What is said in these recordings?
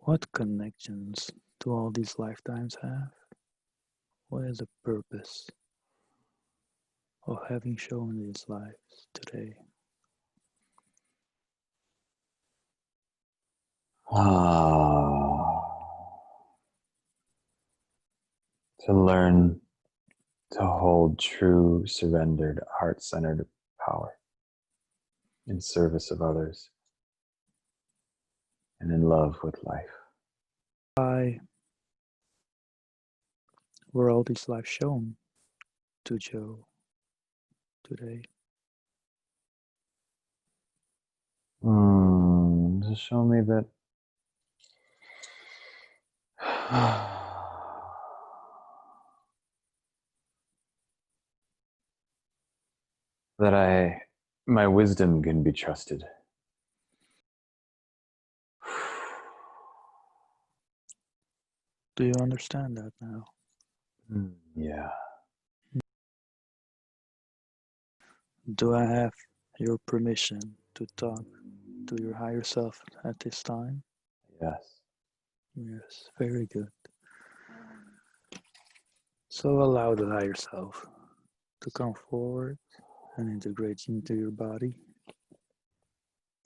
What connections do all these lifetimes have? What is the purpose of having shown these lives today? To learn to hold true, surrendered, heart-centered power in service of others and in love with life. Why were all these lives shown to Joe today? To show me that my wisdom can be trusted. Do you understand that now? Yeah. Do I have your permission to talk to your higher self at this time? Yes. Yes, very good. So allow the higher self to come forward and integrate into your body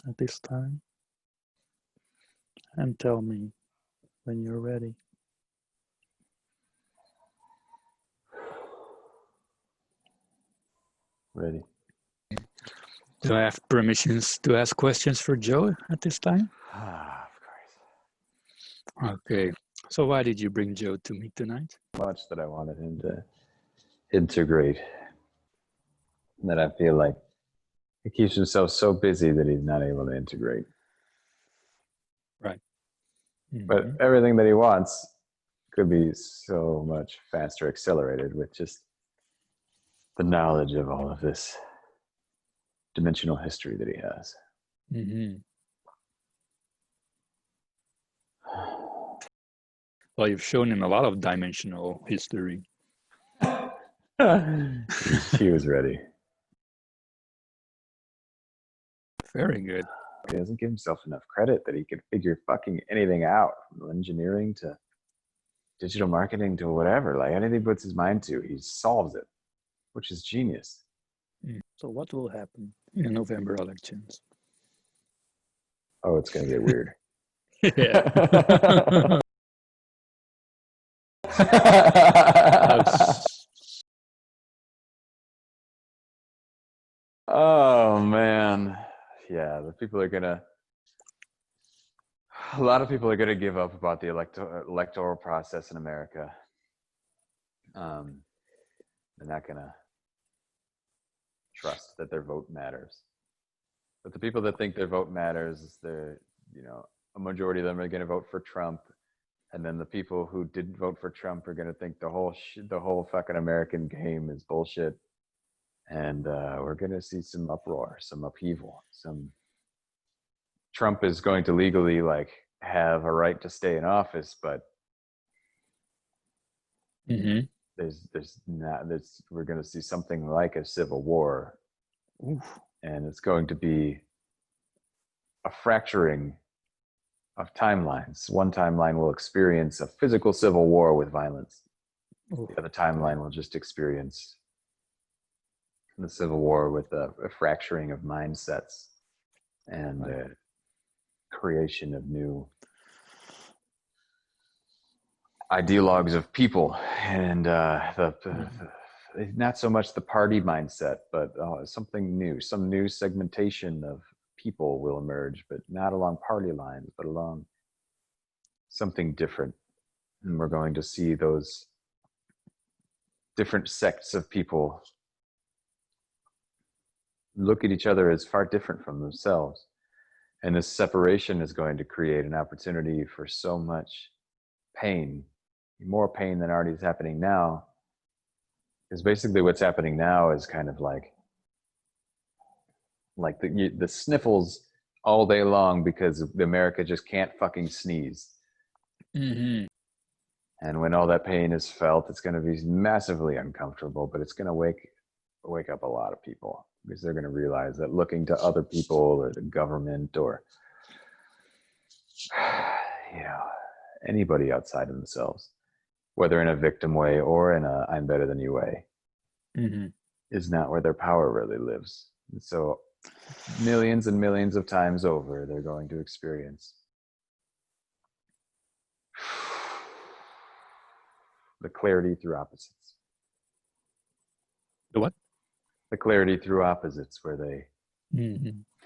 at this time. And tell me when you're ready. Ready. Do I have permissions to ask questions for Joe at this time? Of course. Okay. So why did you bring Joe to me tonight? Much that I wanted him to integrate. That I feel like he keeps himself so busy that he's not able to integrate. Right. Mm-hmm. But everything that he wants could be so much faster accelerated with just the knowledge of all of this dimensional history that he has. Mm-hmm. Well, you've shown him a lot of dimensional history. He was ready. Very good. He doesn't give himself enough credit that he could figure fucking anything out, from engineering to digital marketing to whatever. Like anything he puts his mind to, he solves it, which is genius. So what will happen in the November elections? Oh, it's going to get weird. Yeah. Oh man, yeah. A lot of people are gonna give up about the electoral process in America. They're not gonna trust that their vote matters. But the people that think their vote matters, a majority of them are gonna vote for Trump, and then the people who didn't vote for Trump are gonna think the whole fucking American game is bullshit. And we're going to see some uproar, some upheaval. Trump is going to legally have a right to stay in office, but we're going to see something like a civil war. Oof. And it's going to be a fracturing of timelines. One timeline will experience a physical civil war with violence. Oof. The other timeline will just experience the Civil War with a fracturing of mindsets and creation of new ideologues of people, and not so much the party mindset, but something new. Some new segmentation of people will emerge, but not along party lines, but along something different. And we're going to see those different sects of people look at each other as far different from themselves. And this separation is going to create an opportunity for so much pain, more pain than already is happening now. Because basically what's happening now is kind of like the sniffles all day long because America just can't fucking sneeze. Mm-hmm. And when all that pain is felt, it's going to be massively uncomfortable, but it's going to wake up a lot of people, because they're going to realize that looking to other people or the government or anybody outside of themselves, whether in a victim way or in a I'm better than you way, is not where their power really lives. And so millions and millions of times over, they're going to experience the clarity through opposites. The what? The clarity through opposites, where they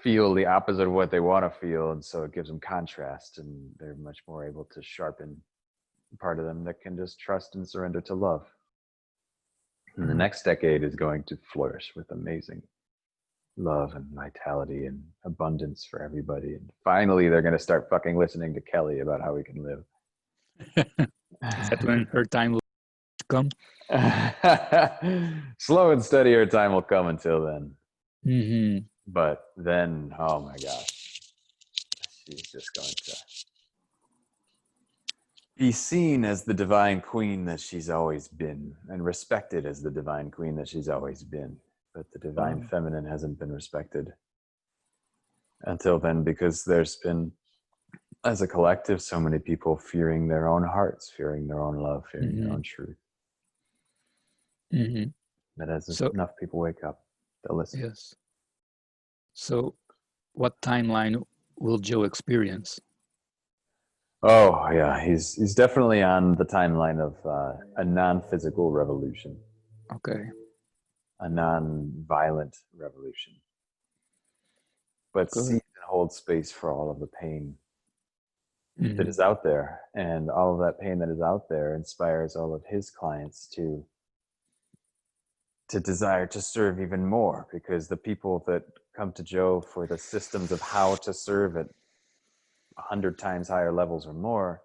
feel the opposite of what they want to feel, and so it gives them contrast, and they're much more able to sharpen part of them that can just trust and surrender to love. And the next decade is going to flourish with amazing love and vitality and abundance for everybody. And finally, they're going to start fucking listening to Kelly about how we can live. Is that when her time will come? Slow and steady, her time will come until then. But then, oh my gosh, she's just going to be seen as the divine queen that she's always been, and respected as the divine queen that she's always been. But the divine feminine hasn't been respected until then, because there's been, as a collective, so many people fearing their own hearts, fearing their own love, fearing their own truth. But as enough people wake up, they'll listen. Yes. So what timeline will Joe experience? Oh, yeah, he's definitely on the timeline of a non-physical revolution. Okay. A non-violent revolution. But sees and holds space for all of the pain that is out there. And all of that pain that is out there inspires all of his clients to desire to serve even more, because the people that come to Joe for the systems of how to serve at 100 times higher levels or more,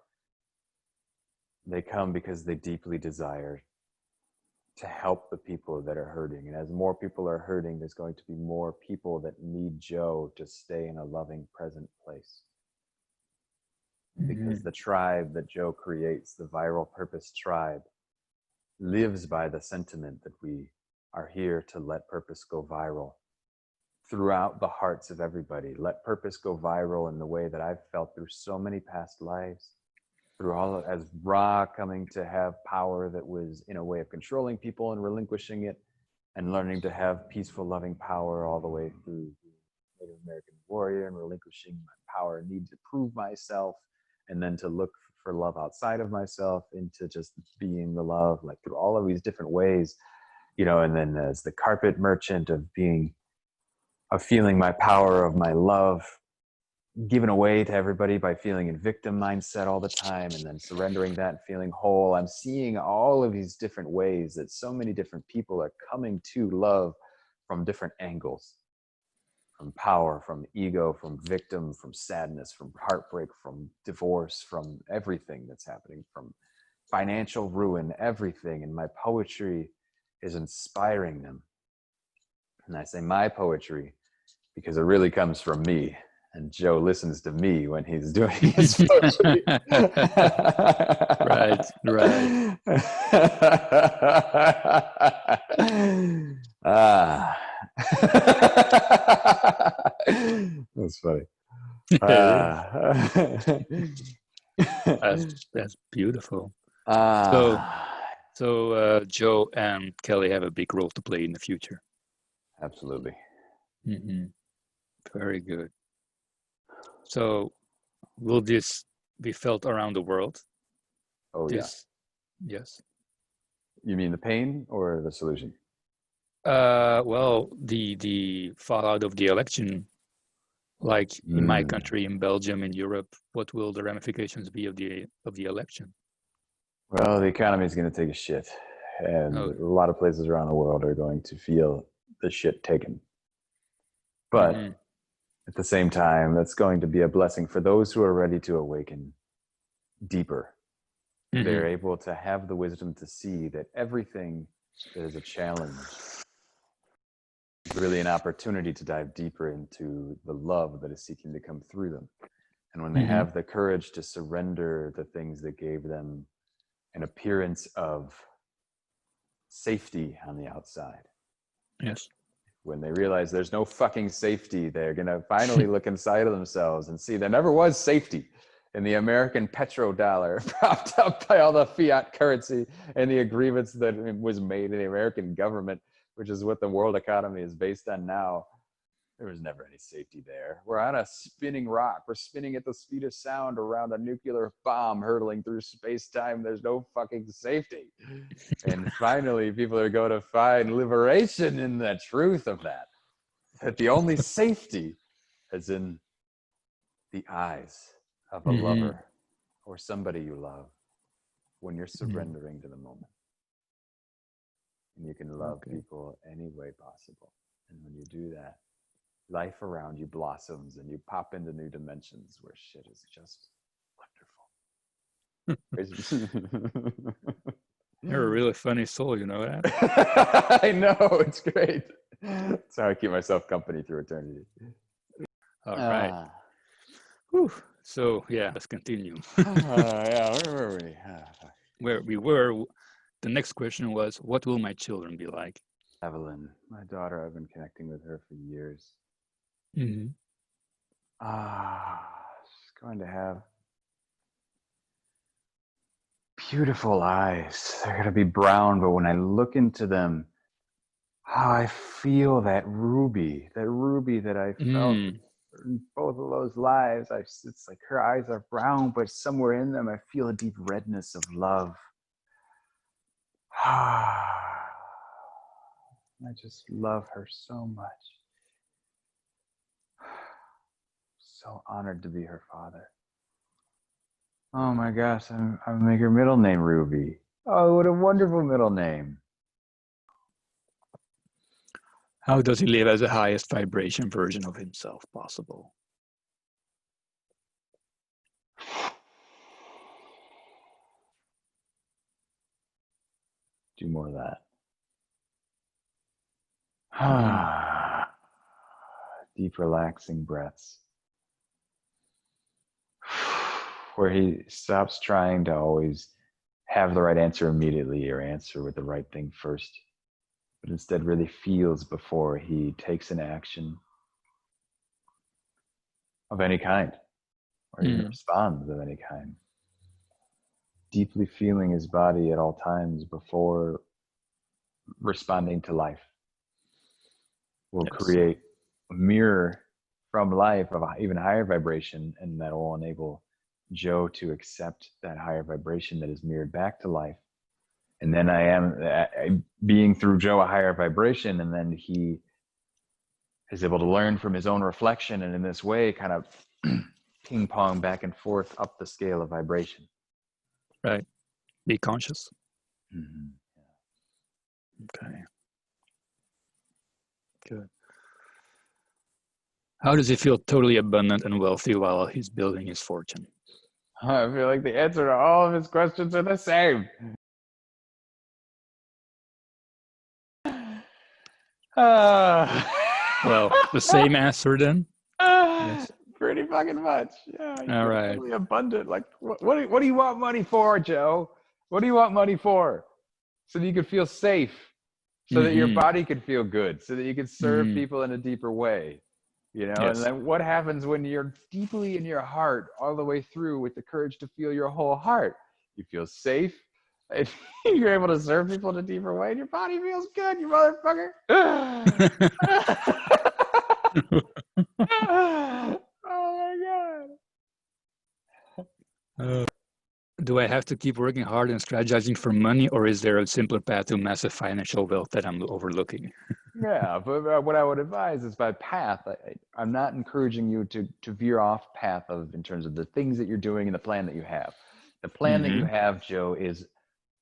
they come because they deeply desire to help the people that are hurting. And as more people are hurting, there's going to be more people that need Joe to stay in a loving, present place. Because the tribe that Joe creates, the viral purpose tribe, lives by the sentiment that we are here to let purpose go viral throughout the hearts of everybody. Let purpose go viral in the way that I've felt through so many past lives, through all of, as Ra coming to have power that was in a way of controlling people and relinquishing it, and learning to have peaceful, loving power all the way through the Native American warrior and relinquishing my power and need to prove myself, and then to look for love outside of myself into just being the love, like through all of these different ways, you know, and then as the carpet merchant of feeling my power of my love given away to everybody by feeling in victim mindset all the time, and then surrendering that and feeling whole. I'm seeing all of these different ways that so many different people are coming to love from different angles, from power, from ego, from victim, from sadness, from heartbreak, from divorce, from everything that's happening, from financial ruin, everything. And my poetry is inspiring them. And I say my poetry because it really comes from me. And Joe listens to me when he's doing his poetry. Right. That's funny. That's beautiful. So Joe and Kelly have a big role to play in the future. Absolutely. Very good. So will this be felt around the world? Oh, yes. Yes. You mean the pain or the solution? Well, the fallout of the election, like in my country, in Belgium, in Europe, what will the ramifications be of the election? Well, the economy is going to take a shit, and a lot of places around the world are going to feel the shit taken. But at the same time, that's going to be a blessing for those who are ready to awaken deeper. They're able to have the wisdom to see that everything that is a challenge is really an opportunity to dive deeper into the love that is seeking to come through them. And when they have the courage to surrender the things that gave them an appearance of safety on the outside. Yes. When they realize there's no fucking safety, they're going to finally look inside of themselves and see there never was safety. and the American petrodollar propped up by all the fiat currency and the agreements that was made in the American government, which is what the world economy is based on now. There was never any safety there. We're on a spinning rock. We're spinning at the speed of sound around a nuclear bomb hurtling through space-time. There's no fucking safety. And finally, people are going to find liberation in the truth of that. That the only safety is in the eyes of a lover or somebody you love when you're surrendering to the moment. And you can love people any way possible. And when you do that, life around you blossoms and you pop into new dimensions where shit is just wonderful. You're a really funny soul, you know that? I know, it's great. That's how I keep myself company through eternity. All right. Whew. So, yeah, let's continue. Yeah, where were we? Where we were, the next question was, what will my children be like? Evelyn, my daughter, I've been connecting with her for years. Mm-hmm. She's going to have beautiful eyes. They're going to be brown, but when I look into them, I feel that ruby that I felt in both of those lives. It's like her eyes are brown, but somewhere in them, I feel a deep redness of love. I just love her so much. So honored to be her father. Oh my gosh, I'm make her middle name Ruby. Oh, what a wonderful middle name. How does he live as the highest vibration version of himself possible? Do more of that. Deep, relaxing breaths. Where he stops trying to always have the right answer immediately or answer with the right thing first, but instead really feels before he takes an action of any kind or even responds of any kind. Deeply feeling his body at all times before responding to life will create a mirror from life of even higher vibration, and that will enable Joe to accept that higher vibration that is mirrored back to life. And then I am being through Joe a higher vibration, and then he is able to learn from his own reflection, and in this way kind of ping pong back and forth up the scale of vibration. Right. Be conscious. Mm-hmm. Okay. Good. How does he feel totally abundant and wealthy while he's building his fortune? I feel like the answer to all of his questions are the same. Well, the same answer then? Yes. Pretty fucking much. Yeah. All right. Totally abundant. Like, what do you want money for, Joe? What do you want money for? So that you could feel safe, so that your body could feel good, so that you could serve people in a deeper way. You know, Yes. and then what happens when you're deeply in your heart all the way through with the courage to feel your whole heart? You feel safe. And you're able to serve people in a deeper way, and your body feels good, you motherfucker. Oh my God. Do I have to keep working hard and strategizing for money, or is there a simpler path to massive financial wealth that I'm overlooking? Yeah, but what I would advise is by path. I'm not encouraging you to veer off path in terms of the things that you're doing and the plan that you have. The plan that you have, Joe, is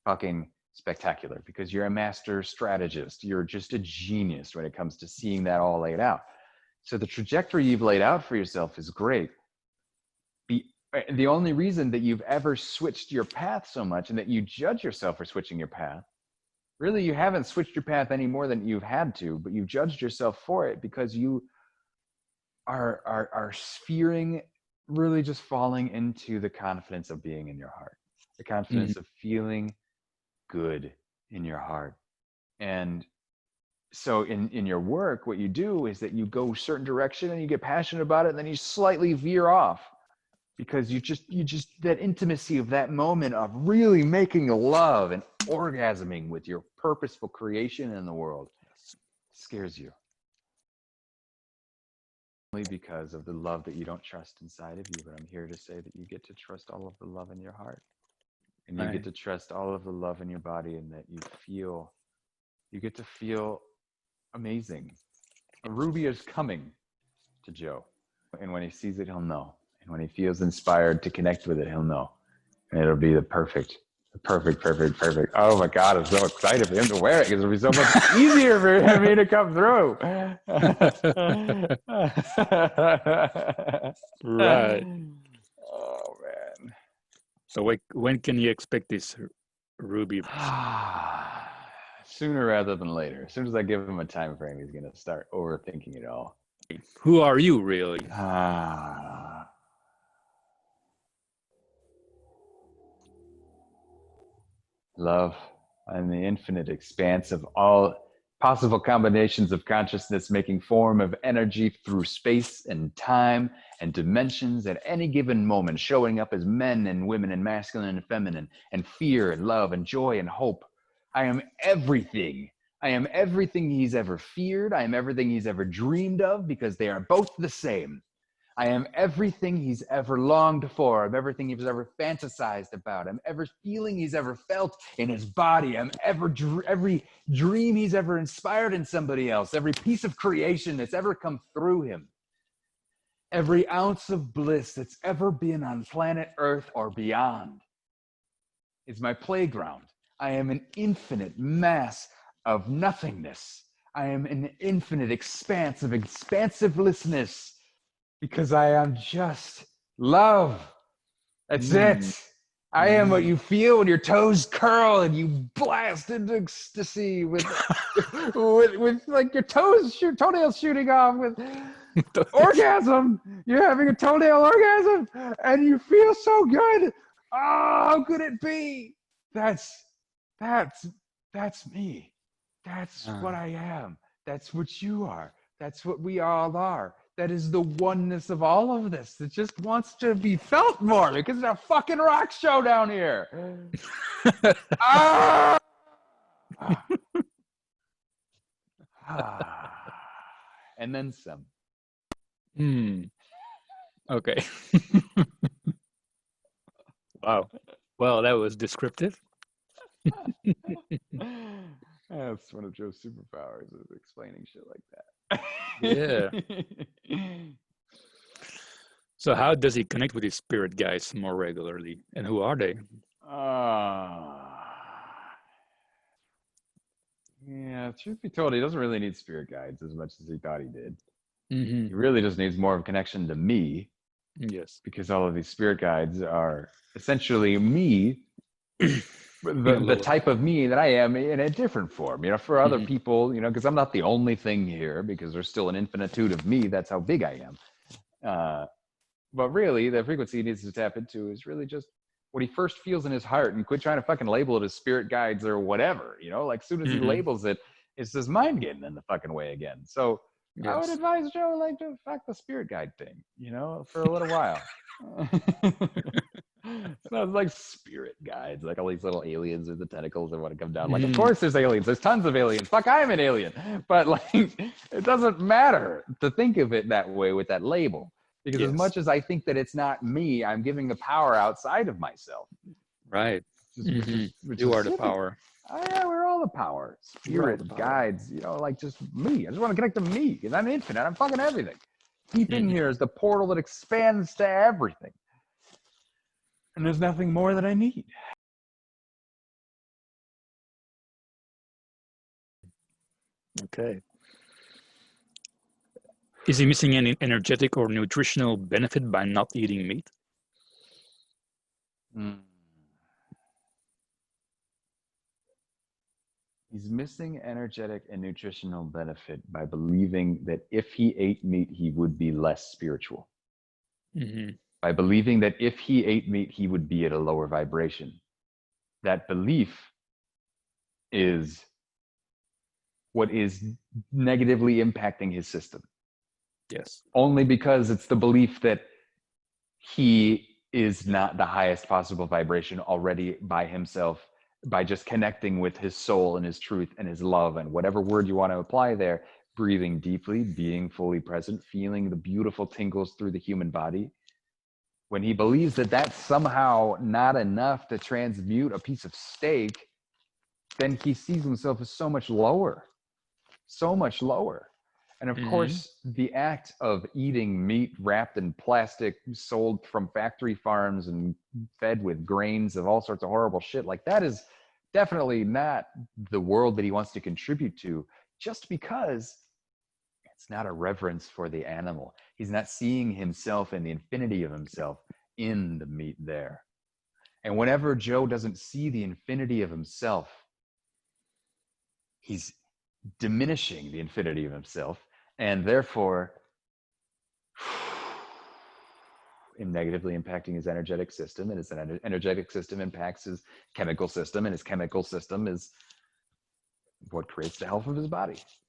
fucking spectacular because you're a master strategist. You're just a genius when it comes to seeing that all laid out. So the trajectory you've laid out for yourself is great. The only reason that you've ever switched your path so much and that you judge yourself for switching your path, really you haven't switched your path any more than you've had to, but you've judged yourself for it because you are fearing, really just falling into the confidence of being in your heart, the confidence of feeling good in your heart. And so in your work, what you do is that you go a certain direction and you get passionate about it, and then you slightly veer off because you just that intimacy of that moment of really making love and orgasming with your purposeful creation in the world scares you. Only because of the love that you don't trust inside of you, but I'm here to say that you get to trust all of the love in your heart, and you get to trust all of the love in your body, and that you get to feel amazing. Ruby is coming to Joe, and when he sees it, he'll know. And when he feels inspired to connect with it, he'll know. And it'll be the perfect. Oh my God, I'm so excited for him to wear it because it'll be so much easier for me to come through. Right. Oh man. So when can you expect this Ruby? Sooner rather than later. As soon as I give him a time frame, he's gonna start overthinking it all. Who are you really? Love. I'm the infinite expanse of all possible combinations of consciousness, making form of energy through space and time and dimensions at any given moment, showing up as men and women and masculine and feminine, and fear and love and joy and hope. I am everything. I am everything he's ever feared. I am everything he's ever dreamed of, because they are both the same. I am everything he's ever longed for. I'm everything he's ever fantasized about. I'm every feeling he's ever felt in his body. I'm every dream he's ever inspired in somebody else. Every piece of creation that's ever come through him. Every ounce of bliss that's ever been on planet Earth or beyond is my playground. I am an infinite mass of nothingness. I am an infinite expanse of expansivelessness. Because I am just love. That's it. I am what you feel when your toes curl and you blast into ecstasy with like your toenails shooting off with orgasm. You're having a toenail orgasm and you feel so good. Oh, how could it be? That's me. That's what I am. That's what you are. That's what we all are. That is the oneness of all of this. It just wants to be felt more because it's a fucking rock show down here. Ah! And then some. Okay. Wow. Well, that was descriptive. That's one of Joe's superpowers, is explaining shit like that. Yeah. So how does he connect with his spirit guides more regularly? And who are they? Yeah, truth be told, he doesn't really need spirit guides as much as he thought he did. Mm-hmm. He really just needs more of a connection to me. Yes. Because all of these spirit guides are essentially me, the type of me that I am in a different form. You know, for other people, you know, because I'm not the only thing here, because there's still an infinitude of me. That's how big I am. But really, the frequency he needs to tap into is really just what he first feels in his heart, and quit trying to fucking label it as spirit guides or whatever. You know, like as soon as he labels it, it's his mind getting in the fucking way again. So I would advise Joe, like, to fuck the spirit guide thing, you know, for a little while. Sounds like spirit guides, like all these little aliens with the tentacles that want to come down. Like, of course there's aliens. There's tons of aliens. Fuck, I'm an alien. But like, it doesn't matter to think of it that way with that label. Because as much as I think that it's not me, I'm giving the power outside of myself. Right. Which You is are the power. Oh yeah, we're all the power. Spirit guides, you know, like just me. I just want to connect to me because I'm infinite. I'm fucking everything. Deep in here is the portal that expands to everything. And there's nothing more that I need. Okay. Is he missing any energetic or nutritional benefit by not eating meat? He's missing energetic and nutritional benefit by believing that if he ate meat, he would be less spiritual. By believing that if he ate meat, he would be at a lower vibration. That belief is what is negatively impacting his system. Yes. Only because it's the belief that he is not the highest possible vibration already by himself, by just connecting with his soul and his truth and his love and whatever word you want to apply there, breathing deeply, being fully present, feeling the beautiful tingles through the human body. When he believes that that's somehow not enough to transmute a piece of steak, then he sees himself as so much lower. And of course, the act of eating meat wrapped in plastic, sold from factory farms and fed with grains of all sorts of horrible shit, like that is definitely not the world that he wants to contribute to, just because it's not a reverence for the animal. He's not seeing himself and the infinity of himself in the meat there. And whenever Joe doesn't see the infinity of himself, he's diminishing the infinity of himself, and therefore negatively impacting his energetic system, and his energetic system impacts his chemical system, and his chemical system is what creates the health of his body.